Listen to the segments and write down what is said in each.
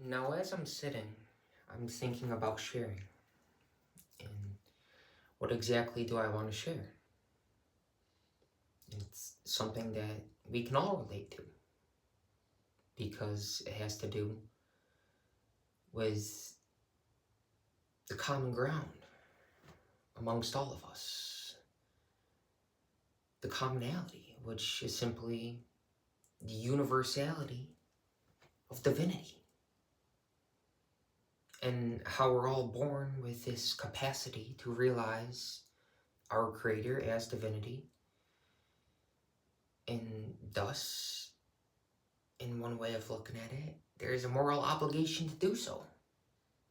Now, as I'm sitting, I'm thinking about sharing. And what exactly do I want to share? It's something that we can all relate to because it has to do with the common ground amongst all of us. The commonality, which is simply the universality of divinity. And how we're all born with this capacity to realize our Creator as divinity, and thus, in one way of looking at it, there is a moral obligation to do so,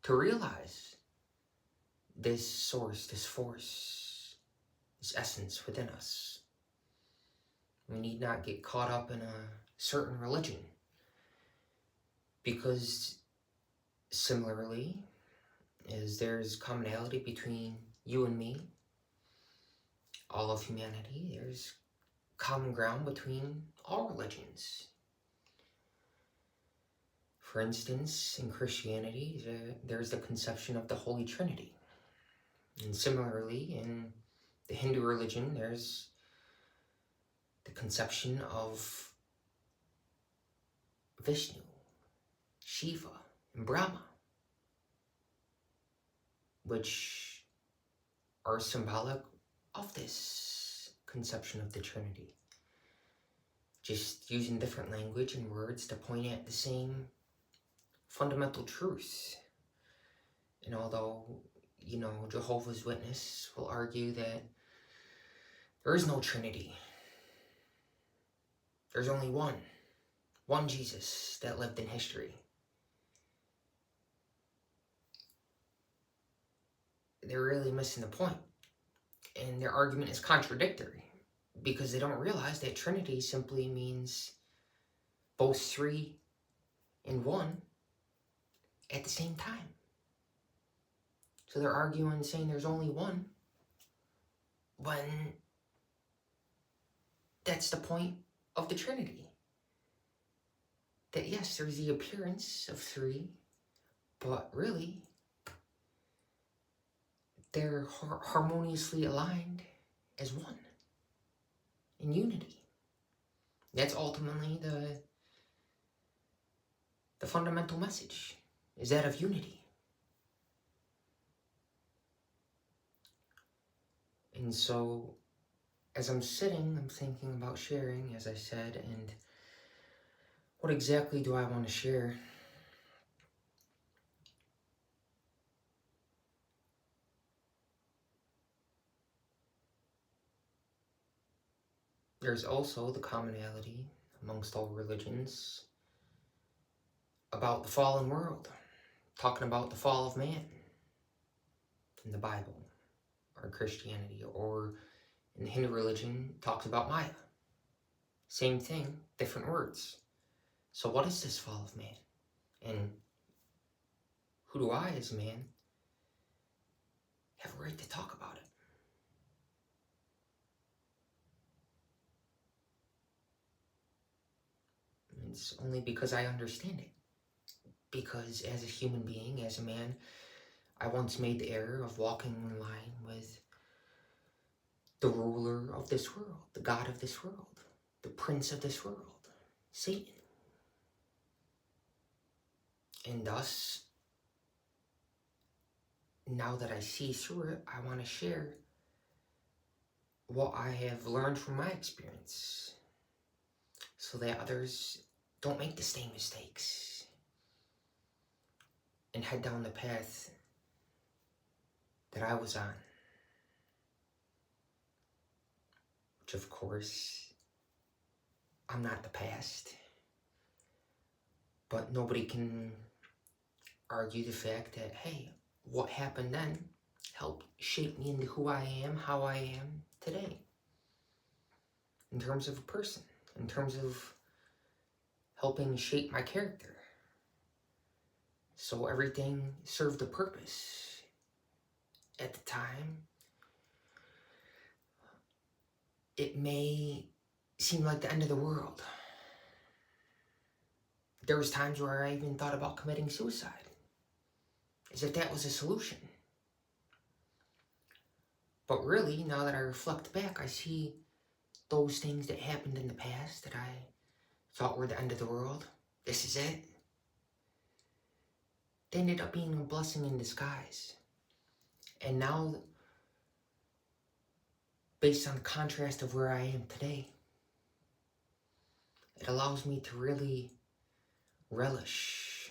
to realize this source, this force, this essence within us. We need not get caught up in a certain religion, because similarly, as there's commonality between you and me, all of humanity, there's common ground between all religions. For instance, in Christianity, there's the conception of the Holy Trinity. And similarly, in the Hindu religion, there's the conception of Vishnu, Shiva, and Brahma, which are symbolic of this conception of the Trinity. Just using different language and words to point at the same fundamental truth. And although, Jehovah's Witness will argue that there is no Trinity, there's only one Jesus that lived in history. They're really missing the point. And their argument is contradictory because they don't realize that Trinity simply means both three and one at the same time. So they're arguing, saying there's only one, when that's the point of the Trinity. That yes, there's the appearance of three, but really, they're harmoniously aligned as one, in unity. That's ultimately the fundamental message, is that of unity. And so, as I'm sitting, I'm thinking about sharing, as I said, and what exactly do I want to share? There's also the commonality amongst all religions about the fallen world, talking about the fall of man in the Bible, or Christianity, or in the Hindu religion, talks about Maya. Same thing, different words. So what is this fall of man? And who do I, as a man, have a right to talk about it? It's only because I understand it. Because as a human being, as a man, I once made the error of walking in line with the ruler of this world, the God of this world, the prince of this world, Satan. And thus, now that I see through it, I want to share what I have learned from my experience so that others don't make the same mistakes and head down the path that I was on. Which, of course, I'm not the past. But nobody can argue the fact that, hey, what happened then helped shape me into who I am, how I am today. In terms of a person, in terms of helping shape my character. So everything served a purpose. At the time, it may seem like the end of the world. There was times where I even thought about committing suicide, as if that was a solution. But really, now that I reflect back, I see those things that happened in the past that I thought were the end of the world. This is it. They ended up being a blessing in disguise. And now, based on the contrast of where I am today, it allows me to really relish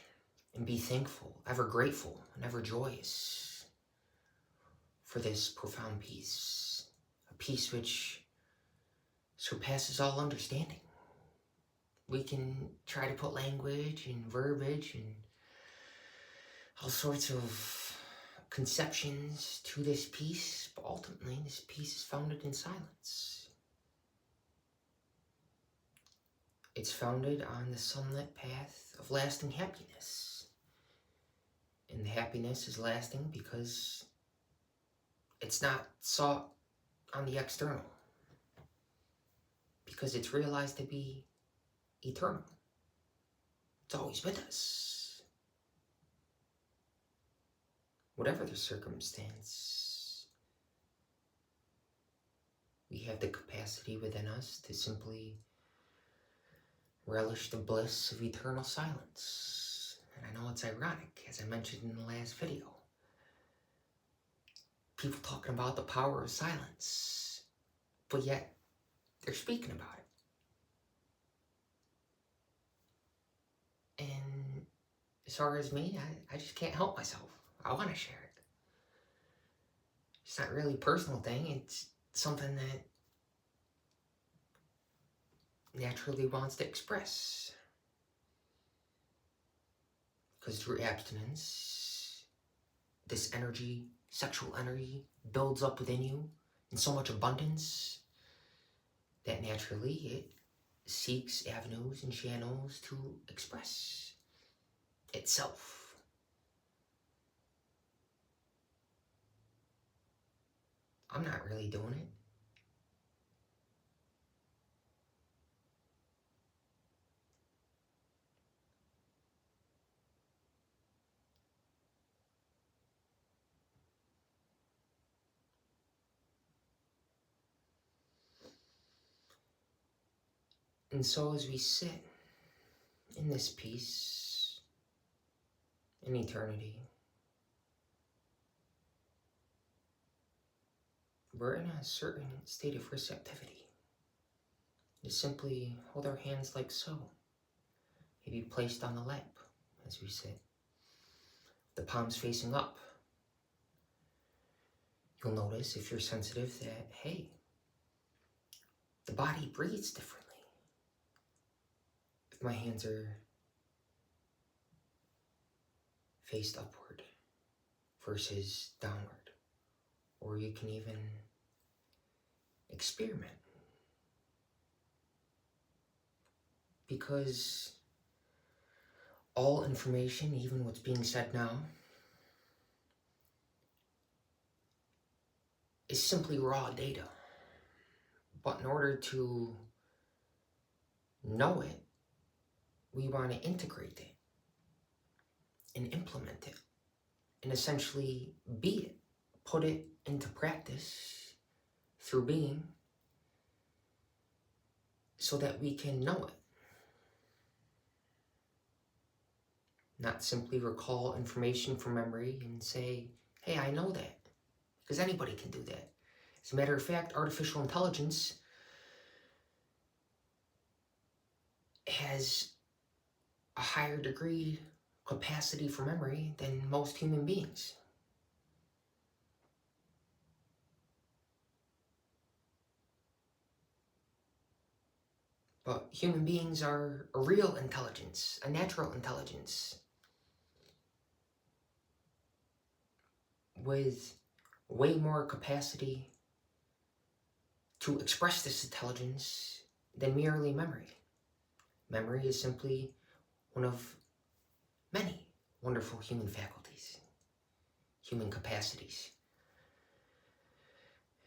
and be thankful, ever grateful, and ever joyous for this profound peace. A peace which surpasses all understanding. We can try to put language and verbiage and all sorts of conceptions to this peace, but ultimately this peace is founded in silence. It's founded on the sunlit path of lasting happiness. And the happiness is lasting because it's not sought on the external. Because it's realized to be eternal. It's always with us. Whatever the circumstance, we have the capacity within us to simply relish the bliss of eternal silence. And I know it's ironic, as I mentioned in the last video. People talking about the power of silence, but yet they're speaking about it. And as far as me, I just can't help myself. I want to share it. It's not really a personal thing. It's something that naturally wants to express. Because through abstinence, this energy, sexual energy, builds up within you in so much abundance that naturally it seeks avenues and channels to express itself. I'm not really doing it. And so as we sit in this peace, in eternity, we're in a certain state of receptivity. To simply hold our hands like so, maybe placed on the lap as we sit, the palms facing up. You'll notice, if you're sensitive, that, hey, the body breathes differently. If my hands are faced upward versus downward, or you can even experiment. Because all information, even what's being said now, is simply raw data. But in order to know it, we want to integrate it and implement it and essentially be it, put it into practice through being so that we can know it. Not simply recall information from memory and say, hey, I know that. Because anybody can do that. As a matter of fact, artificial intelligence has a higher degree capacity for memory than most human beings. But human beings are a real intelligence, a natural intelligence, with way more capacity to express this intelligence than merely memory. Memory is simply one of many wonderful human faculties, human capacities.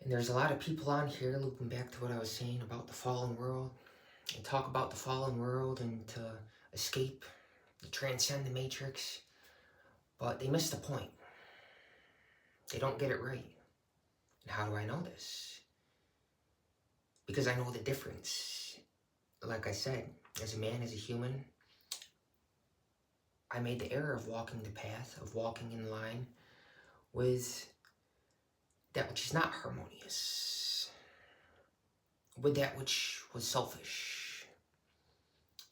And there's a lot of people on here, looping back to what I was saying about the fallen world, and talk about the fallen world and to escape They transcend the matrix, but they miss the point. They don't get it right. And how do I know this? Because I know the difference. Like I said, as a man, as a human, I made the error of walking the path, of walking in line with that which is not harmonious, with that which was selfish.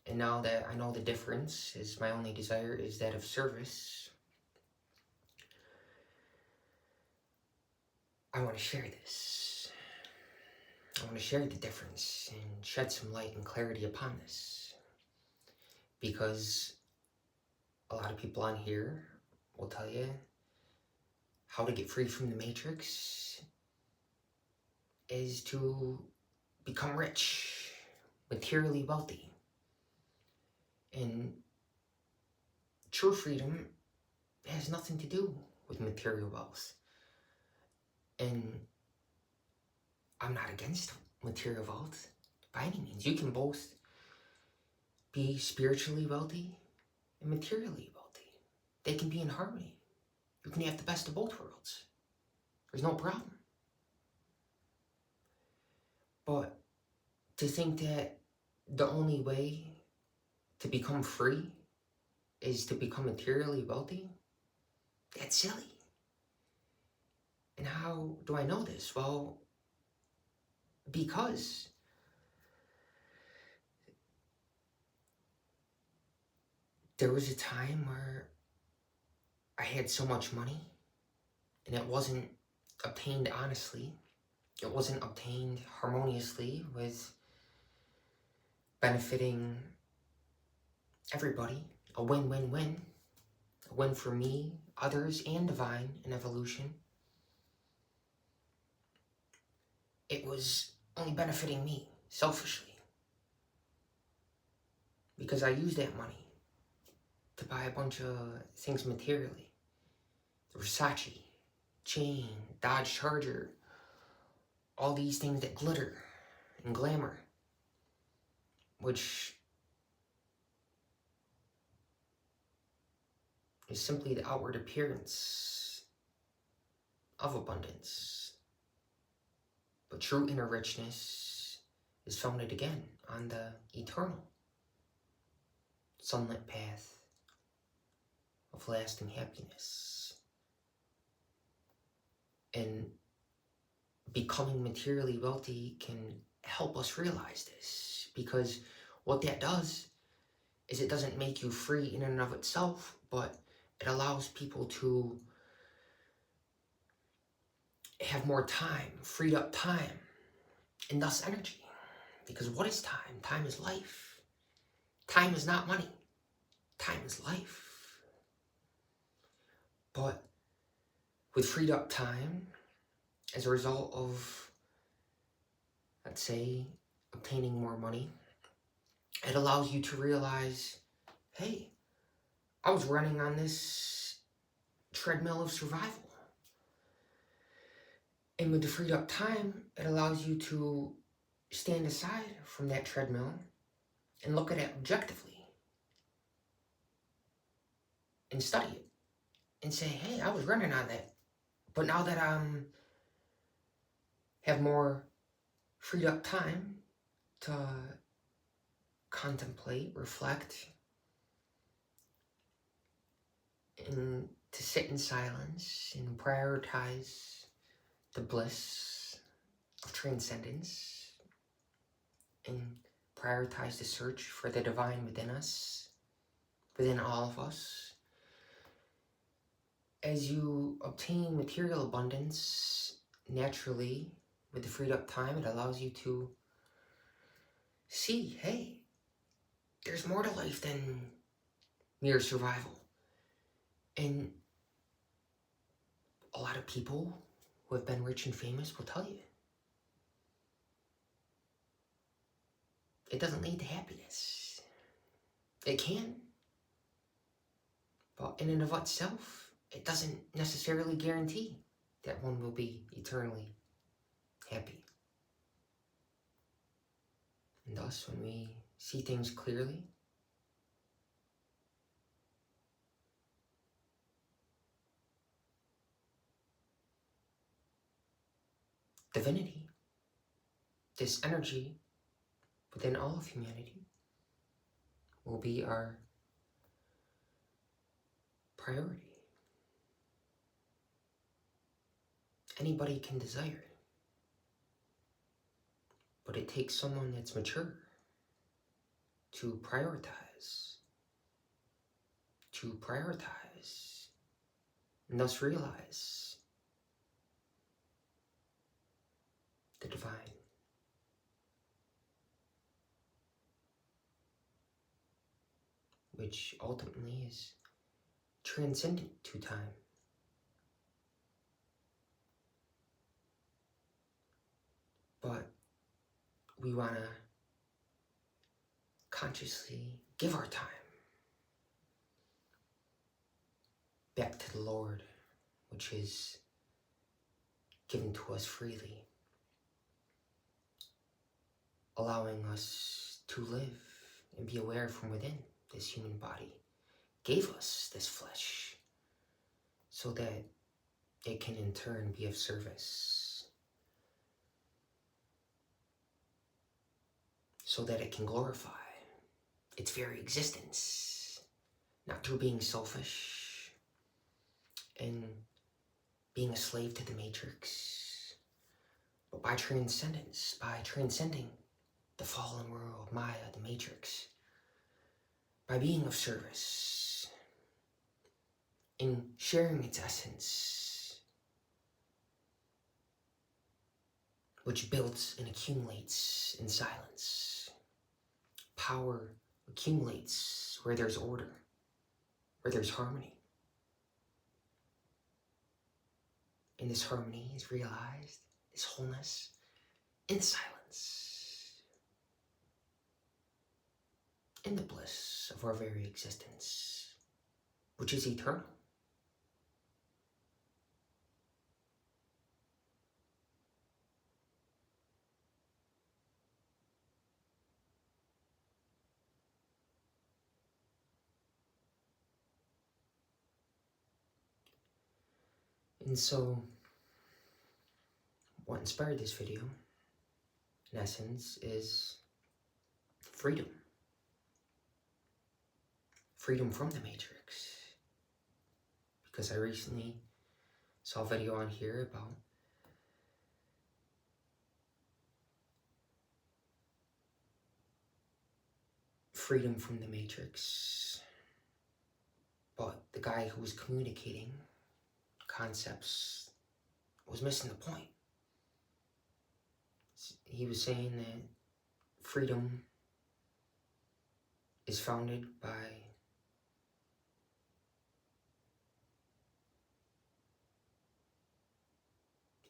And now that I know the difference, is my only desire is that of service, I want to share this. I want to share the difference and shed some light and clarity upon this. Because a lot of people on here will tell you how to get free from the matrix is to become rich, materially wealthy. And true freedom has nothing to do with material wealth. And I'm not against material wealth by any means. You can both be spiritually wealthy and materially wealthy. They can be in harmony. You can have the best of both worlds. There's no problem. But to think that the only way to become free is to become materially wealthy, that's silly. And how do I know this? Well, because there was a time where I had so much money and it wasn't obtained honestly. It wasn't obtained harmoniously with benefiting everybody. A win-win-win. A win for me, others, and divine and evolution. It was only benefiting me, selfishly. Because I used that money to buy a bunch of things materially. The Versace, chain, Dodge Charger, all these things that glitter and glamour, which is simply the outward appearance of abundance. But true inner richness is founded again on the eternal, sunlit path of lasting happiness. And becoming materially wealthy can help us realize this, because what that does is it doesn't make you free in and of itself, but it allows people to have more time, freed up time, and thus energy. Because what is time? Time is life. Time is not money. Time is life. But with freed up time, as a result of, let's say, obtaining more money, it allows you to realize, hey, I was running on this treadmill of survival. And with the freed up time, it allows you to stand aside from that treadmill and look at it objectively and study it and say, hey, I was running on that. But now that I have more freed up time to contemplate, reflect, and to sit in silence and prioritize the bliss of transcendence and prioritize the search for the divine within us, within all of us. As you obtain material abundance naturally with the freed up time, it allows you to see, hey, there's more to life than mere survival. And a lot of people who have been rich and famous will tell you, it doesn't lead to happiness. It can, but in and of itself, it doesn't necessarily guarantee that one will be eternally happy. And thus, when we see things clearly, divinity, this energy within all of humanity, will be our priority. Anybody can desire, but it takes someone that's mature to prioritize, and thus realize the divine. Which ultimately is transcendent to time. But we want to consciously give our time back to the Lord, which is given to us freely, allowing us to live and be aware from within this human body, gave us this flesh so that it can in turn be of service, so that it can glorify its very existence, not through being selfish and being a slave to the matrix, but by transcendence, by transcending the fallen world, Maya, the matrix, by being of service, in sharing its essence, which builds and accumulates in silence. Power accumulates where there's order, where there's harmony. And this harmony is realized, this wholeness, in silence, in the bliss of our very existence, which is eternal. And so, what inspired this video, in essence, is freedom. Freedom from the matrix. Because I recently saw a video on here about freedom from the matrix, but the guy who was communicating concepts was missing the point. He was saying that freedom is founded by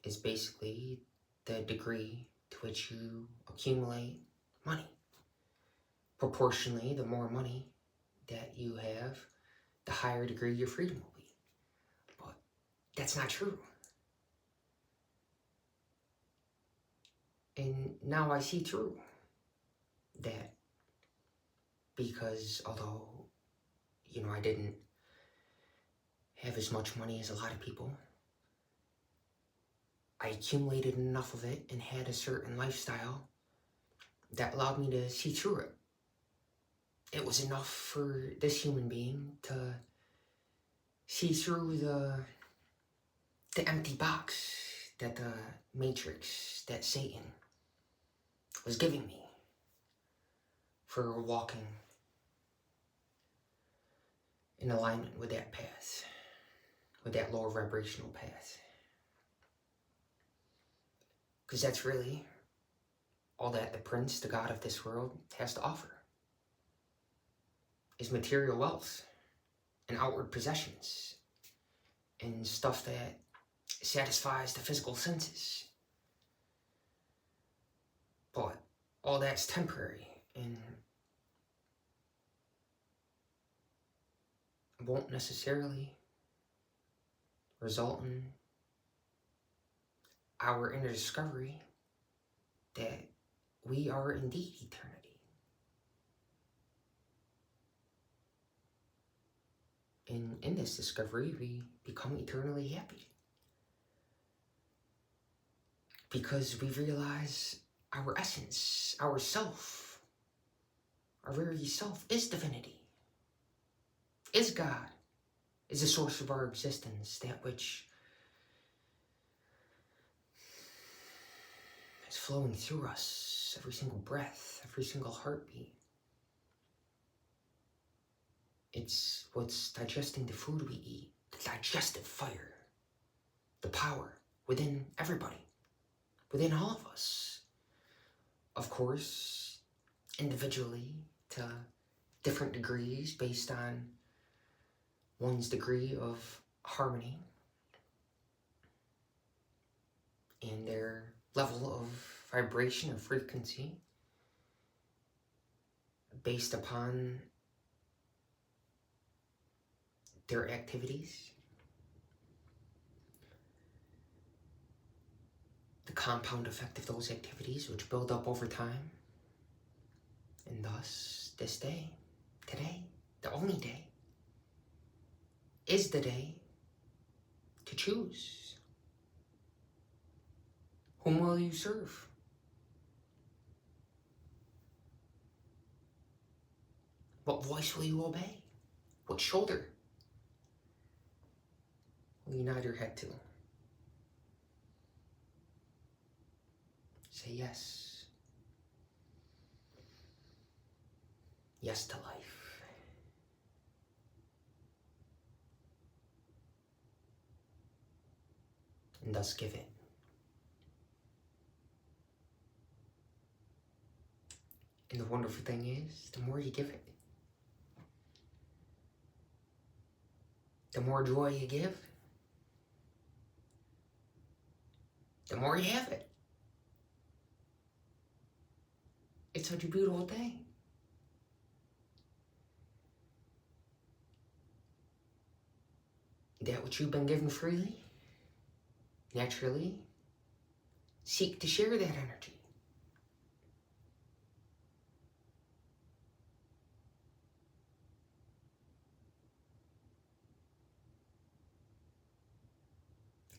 is basically the degree to which you accumulate money. Proportionally, the more money that you have, the higher degree your freedom will be. But that's not true. And now I see through that, because although, I didn't have as much money as a lot of people, I accumulated enough of it and had a certain lifestyle that allowed me to see through it. It was enough for this human being to see through the empty box that the matrix, that Satan was giving me for walking in alignment with that path, with that lower vibrational path. Because that's really all that the prince, the god of this world, has to offer, is material wealth and outward possessions and stuff that satisfies the physical senses. But all that's temporary and won't necessarily result in our inner discovery that we are indeed eternity. And in this discovery, we become eternally happy. because we realize our essence, our self, our very self is divinity, is God, is the source of our existence, that which is flowing through us, every single breath, every single heartbeat. It's what's digesting the food we eat, the digestive fire, the power within everybody, within all of us. Of course, individually, to different degrees based on one's degree of harmony and their level of vibration or frequency, based upon their activities, the compound effect of those activities which build up over time, and thus this day, today, the only day, is the day to choose. Whom will you serve? What voice will you obey? What shoulder will you nod your head to? Say yes. Yes to life. And thus give it. And the wonderful thing is, the more you give it, the more joy you give, the more you have it. It's such a beautiful thing. That which you've been given freely, naturally, seek to share that energy.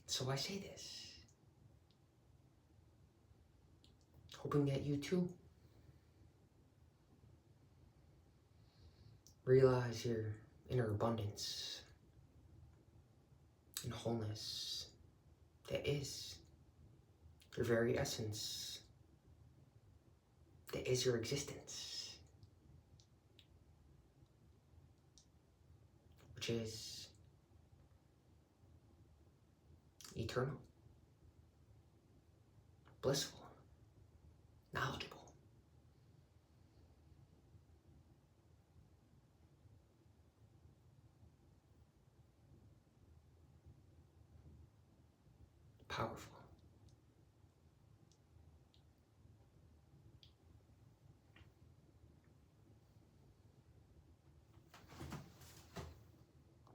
So I say this, hoping that you too realize your inner abundance and wholeness that is your very essence, that is your existence, which is eternal, blissful, knowledgeable, powerful.